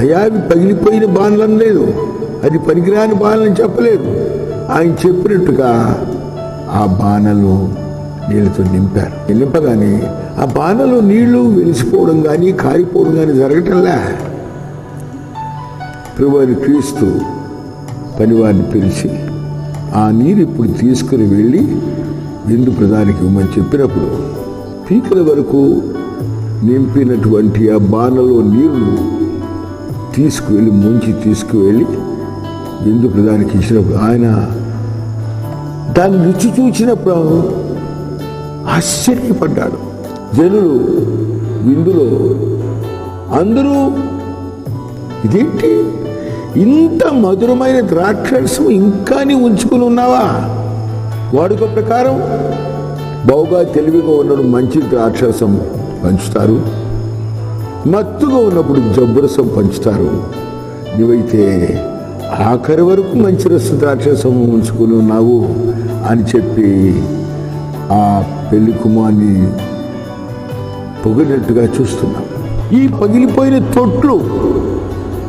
అయ్యా అవి పగిలిపోయిన బాణలని లేదు, అది పనికిరాని బాణలని చెప్పలేదు. ఆయన చెప్పినట్టుగా ఆ బాణలు నీళ్ళతో నింపారు. నింపగానే ఆ బాణలో నీళ్లు వెలిసిపోవడం కానీ కారిపోవడం కానీ జరగటంలా. ప్రభువైన క్రీస్తు పనివారిని పిలిచి ఆ నీరు ఇప్పుడు తీసుకుని వెళ్ళి విందు ప్రధానికి ఇవ్వమని చెప్పినప్పుడు పీకల వరకు నింపినటువంటి ఆ బాణలో నీళ్లు ముంచి తీసుకువెళ్ళి విందు ప్రధానికి ఇచ్చినప్పుడు ఆయన దాన్ని రుచి చూచినప్పుడు ఆశ్చర్యపడ్డాడు. జనులు విందులో అందరూ ఇదేంటి, ఇంత మధురమైన ద్రాక్షరసం ఇంకా నీ ఉంచుకుని ఉన్నావా? వాడుక ప్రకారం బావుగా తెలివిగా ఉన్నప్పుడు మంచి ద్రాక్షరసం పంచుతారు, మత్తుగా ఉన్నప్పుడు జబ్బురసం పంచుతారు. నువ్వైతే ఆఖరి వరకు మంచి ద్రాక్షరసం ఉంచుకుని ఉన్నావు అని చెప్పి ఆ పెళ్లి కుమార్ని పొగిడినట్టుగా చూస్తున్నాం. ఈ పగిలిపోయిన తొట్లు,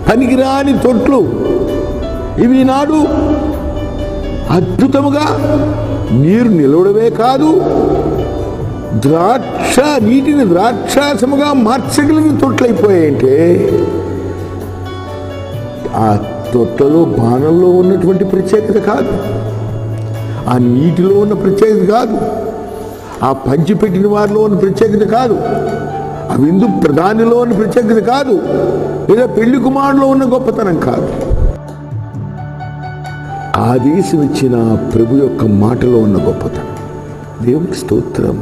పనికిరాని తొట్లు, ఇవి నాడు అద్భుతముగా నీరు నిలవడమే కాదు, నీటిని ద్రాక్షాసముగా మార్చగలిగిన తొట్లయిపోయాయంటే ఆ తొట్లలో బాణంలో ఉన్నటువంటి ప్రత్యేకత కాదు, ఆ నీటిలో ఉన్న ప్రత్యేకత కాదు, ఆ పంచిపెట్టిన వారిలో ఉన్న ప్రత్యేకత కాదు, ఆ విందు ప్రధానిలో ఉన్న ప్రత్యేకత కాదు, లేదా పెళ్లి కుమారులో ఉన్న గొప్పతనం కాదు. ఆదేశం ఇచ్చిన ప్రభు యొక్క మాటలో ఉన్న గొప్పతనం. దేవునికి స్తోత్రం.